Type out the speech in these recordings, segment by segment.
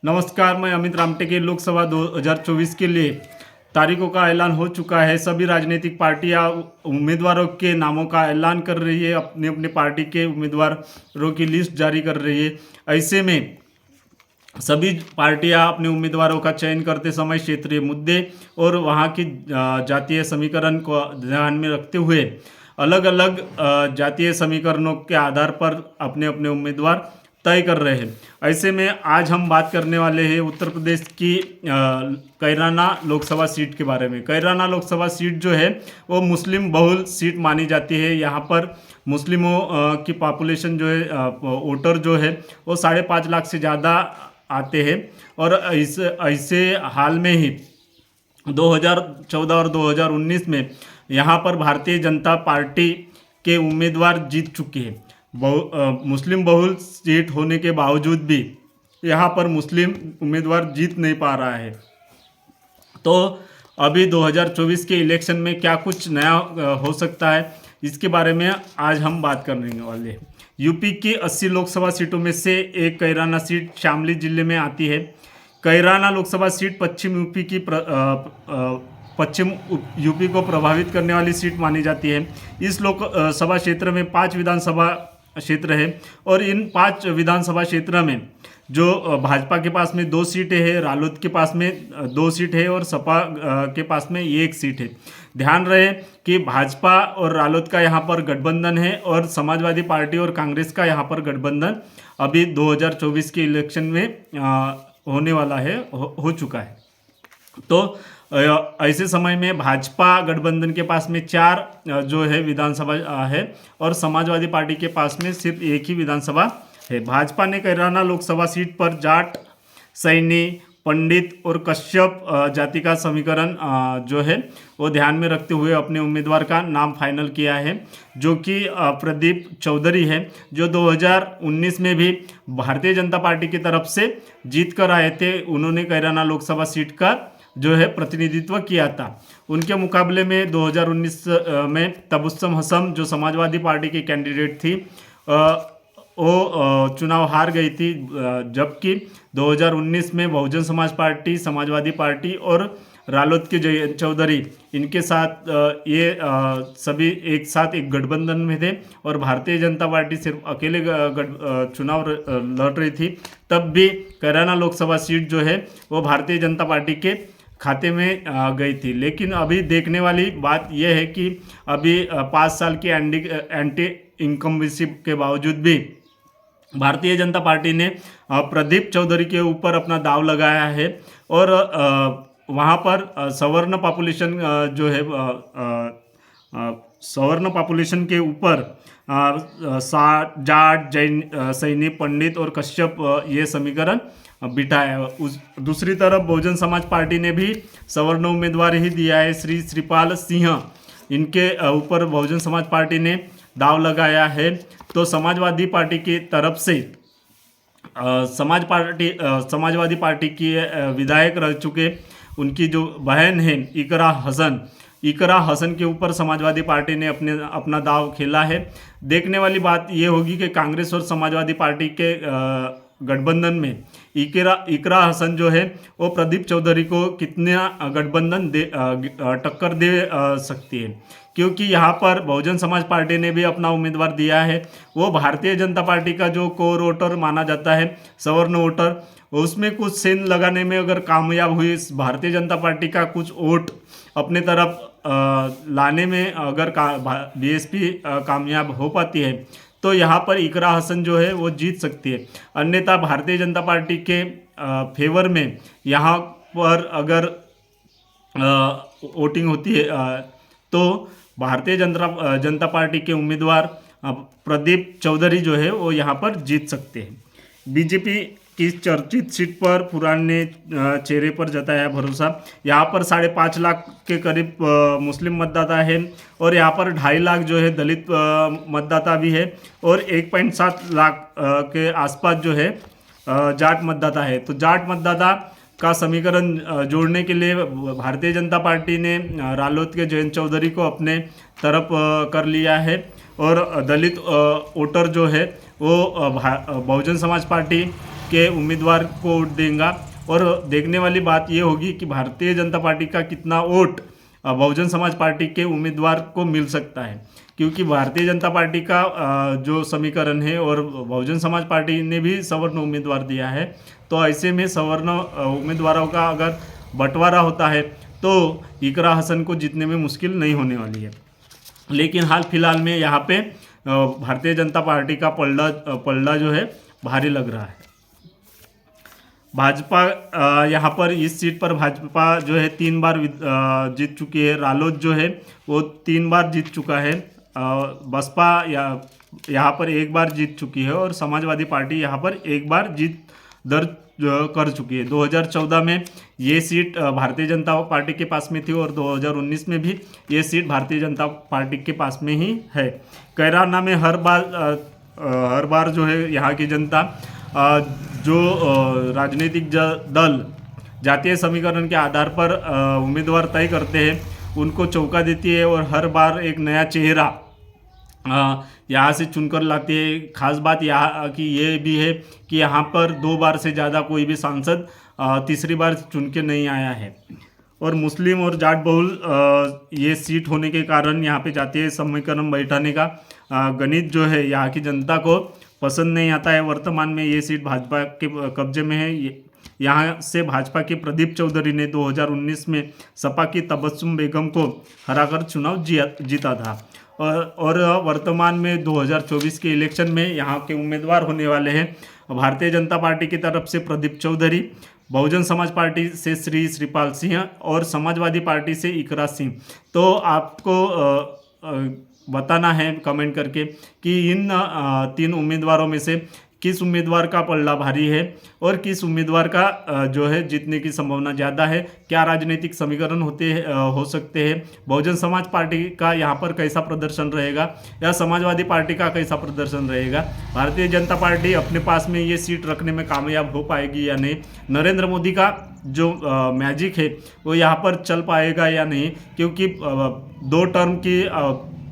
नमस्कार, मैं अमित रामटेके। लोकसभा 2024 के लिए तारीखों का ऐलान हो चुका है। सभी राजनीतिक पार्टियां उम्मीदवारों के नामों का ऐलान कर रही है, अपने अपने पार्टी के उम्मीदवारों की लिस्ट जारी कर रही है। ऐसे में सभी पार्टियां अपने उम्मीदवारों का चयन करते समय क्षेत्रीय मुद्दे और वहां की जातीय समीकरण को ध्यान में रखते हुए अलग अलग जातीय समीकरणों के आधार पर अपने अपने उम्मीदवार तय कर रहे हैं। ऐसे में आज हम बात करने वाले हैं उत्तर प्रदेश की कैराना लोकसभा सीट के बारे में। कैराना लोकसभा सीट जो है वो मुस्लिम बहुल सीट मानी जाती है। यहाँ पर मुस्लिमों की पॉपुलेशन जो है, वोटर जो है वो 5.5 लाख से ज़्यादा आते हैं। और ऐसे हाल में ही 2014 और 2019 में यहाँ पर भारतीय जनता पार्टी के उम्मीदवार जीत चुके हैं। मुस्लिम बहुल सीट होने के बावजूद भी यहाँ पर मुस्लिम उम्मीदवार जीत नहीं पा रहा है। तो अभी 2024 के इलेक्शन में क्या कुछ नया हो सकता है, इसके बारे में आज हम बात करने वाले हैं। यूपी की 80 लोकसभा सीटों में से एक कैराना सीट शामली जिले में आती है। कैराना लोकसभा सीट पश्चिम यूपी को प्रभावित करने वाली सीट मानी जाती है। इस लोकसभा क्षेत्र में 5 विधानसभा क्षेत्र है और इन 5 विधानसभा क्षेत्र में जो भाजपा के पास में 2 सीटें हैं, रालोद के पास में 2 सीट है और सपा के पास में 1 सीट है। ध्यान रहे कि भाजपा और रालोद का यहाँ पर गठबंधन है और समाजवादी पार्टी और कांग्रेस का यहाँ पर गठबंधन अभी 2024 के इलेक्शन में होने वाला है, हो चुका है। तो ऐसे समय में भाजपा गठबंधन के पास में 4 जो है विधानसभा है और समाजवादी पार्टी के पास में सिर्फ 1 ही विधानसभा है। भाजपा ने कैराना लोकसभा सीट पर जाट, सैनी, पंडित और कश्यप जाति का समीकरण जो है वो ध्यान में रखते हुए अपने उम्मीदवार का नाम फाइनल किया है, जो कि प्रदीप चौधरी है, जो 2019 में भी भारतीय जनता पार्टी की तरफ से जीत कर आए थे। उन्होंने कैराना लोकसभा सीट का जो है प्रतिनिधित्व किया था। उनके मुकाबले में 2019 में तबस्सुम हसन जो समाजवादी पार्टी की कैंडिडेट थी वो चुनाव हार गई थी, जबकि 2019 में बहुजन समाज पार्टी, समाजवादी पार्टी और रालोद के जयंत चौधरी इनके साथ ये सभी एक साथ एक गठबंधन में थे और भारतीय जनता पार्टी सिर्फ अकेले चुनाव लड़ रही थी। तब भी कैराना लोकसभा सीट जो है वो भारतीय जनता पार्टी के खाते में गई थी। लेकिन अभी देखने वाली बात यह है कि अभी 5 साल की एंटी इनकम्बेंसी के बावजूद भी भारतीय जनता पार्टी ने प्रदीप चौधरी के ऊपर अपना दाव लगाया है और वहाँ पर सवर्ण पॉपुलेशन जो है सवर्ण पॉपुलेशन के ऊपर जाट, जैन, सैनी, पंडित और कश्यप ये समीकरण बिठाया। उस दूसरी तरफ बहुजन समाज पार्टी ने भी सवर्ण उम्मीदवार ही दिया है। श्रीपाल सिंह इनके ऊपर बहुजन समाज पार्टी ने दाव लगाया है। तो समाजवादी पार्टी की तरफ से समाजवादी पार्टी की विधायक रह चुके उनकी जो बहन है इकरा हसन के ऊपर समाजवादी पार्टी ने अपना दाव खेला है। देखने वाली बात ये होगी कि कांग्रेस और समाजवादी पार्टी के गठबंधन में इकरा हसन जो है वो प्रदीप चौधरी को कितना गठबंधन टक्कर दे सकती है, क्योंकि यहाँ पर बहुजन समाज पार्टी ने भी अपना उम्मीदवार दिया है। वो भारतीय जनता पार्टी का जो कोर वोटर माना जाता है, सवर्ण वोटर, उसमें कुछ सेंध लगाने में अगर कामयाब हुई भारतीय जनता पार्टी का कुछ वोट अपने तरफ लाने में अगर बीएसपी कामयाब हो पाती है तो यहाँ पर इकरा हसन जो है वो जीत सकती है। अन्यथा भारतीय जनता पार्टी के फेवर में यहाँ पर अगर वोटिंग होती है तो भारतीय जनता पार्टी के उम्मीदवार प्रदीप चौधरी जो है वो यहाँ पर जीत सकते हैं। बीजेपी की चर्चित सीट पर पुराण ने चेहरे पर जताया भरोसा। यहाँ पर 5.5 लाख के करीब मुस्लिम मतदाता है और यहाँ पर 2.5 लाख जो है दलित मतदाता भी है और 1.7 लाख के आसपास जो है जाट मतदाता है। तो जाट मतदाता का समीकरण जोड़ने के लिए भारतीय जनता पार्टी ने रालोद के जयंत चौधरी को अपने तरफ कर लिया है और दलित वोटर जो है वो बहुजन समाज पार्टी के उम्मीदवार को वोट देगा। और देखने वाली बात ये होगी कि भारतीय जनता पार्टी का कितना वोट बहुजन समाज पार्टी के उम्मीदवार को मिल सकता है, क्योंकि भारतीय जनता पार्टी का जो समीकरण है और बहुजन समाज पार्टी ने भी सवर्ण उम्मीदवार दिया है, तो ऐसे में सवर्ण उम्मीदवारों का अगर बंटवारा होता है तो इकरा हसन को जीतने में मुश्किल नहीं होने वाली है। लेकिन हाल फिलहाल में यहाँ पे भारतीय जनता पार्टी का पलड़ा जो है भारी लग रहा है। भाजपा यहाँ पर इस सीट पर भाजपा जो है 3 बार जीत चुकी है। रालोद जो है वो 3 बार जीत चुका है। बसपा यहाँ पर 1 बार जीत चुकी है और समाजवादी पार्टी यहाँ पर 1 बार जीत दर्ज कर चुकी है। 2014 में ये सीट भारतीय जनता पार्टी के पास में थी और 2019 में भी ये सीट भारतीय जनता पार्टी के पास में ही है। कैराना में हर बार जो है यहाँ की जनता जो राजनीतिक दल जातीय समीकरण के आधार पर उम्मीदवार तय करते हैं उनको चौका देती है और हर बार एक नया चेहरा यहाँ से चुनकर लाती है। खास बात यहाँ की ये भी है कि यहाँ पर 2 बार से ज़्यादा कोई भी सांसद तीसरी बार चुन के नहीं आया है। और मुस्लिम और जाट बहुल ये सीट होने के कारण यहाँ पे जातीय समीकरण बैठाने का गणित जो है यहाँ की जनता को पसंद नहीं आता है। वर्तमान में ये सीट भाजपा के कब्जे में है। यहाँ से भाजपा के प्रदीप चौधरी ने 2019 में सपा की तबस्सुम बेगम को हराकर चुनाव जीता था। और वर्तमान में 2024 के इलेक्शन में यहाँ के उम्मीदवार होने वाले हैं भारतीय जनता पार्टी की तरफ से प्रदीप चौधरी, बहुजन समाज पार्टी से श्री श्रीपाल सिंह और समाजवादी पार्टी से इकरा सिंह। तो आपको बताना है कमेंट करके कि इन 3 उम्मीदवारों में से किस उम्मीदवार का पलड़ा भारी है और किस उम्मीदवार का जो है जीतने की संभावना ज़्यादा है। क्या राजनीतिक समीकरण हो सकते हैं, बहुजन समाज पार्टी का यहाँ पर कैसा प्रदर्शन रहेगा या समाजवादी पार्टी का कैसा प्रदर्शन रहेगा। भारतीय जनता पार्टी अपने पास में ये सीट रखने में कामयाब हो पाएगी या नहीं। नरेंद्र मोदी का जो मैजिक है वो यहाँ पर चल पाएगा या नहीं, क्योंकि 2 टर्म की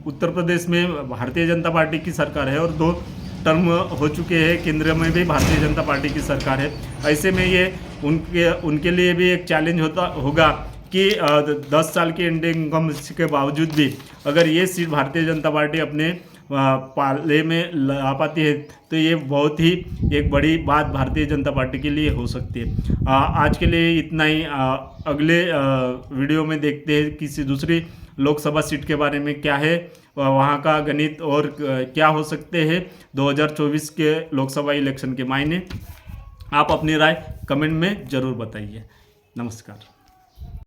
उत्तर प्रदेश में भारतीय जनता पार्टी की सरकार है और 2 टर्म हो चुके हैं केंद्र में भी भारतीय जनता पार्टी की सरकार है। ऐसे में ये उनके लिए भी एक चैलेंज होगा कि 10 साल के इंडियन इनकम के बावजूद भी अगर ये सीट भारतीय जनता पार्टी अपने पाले में ला पाती है तो ये बहुत ही एक बड़ी बात भारतीय जनता पार्टी के लिए हो सकती है। आज के लिए इतना ही। अगले वीडियो में देखते हैं किसी दूसरी लोकसभा सीट के बारे में क्या है वहाँ का गणित और क्या हो सकते हैं 2024 के लोकसभा इलेक्शन के मायने। आप अपनी राय कमेंट में ज़रूर बताइए। नमस्कार।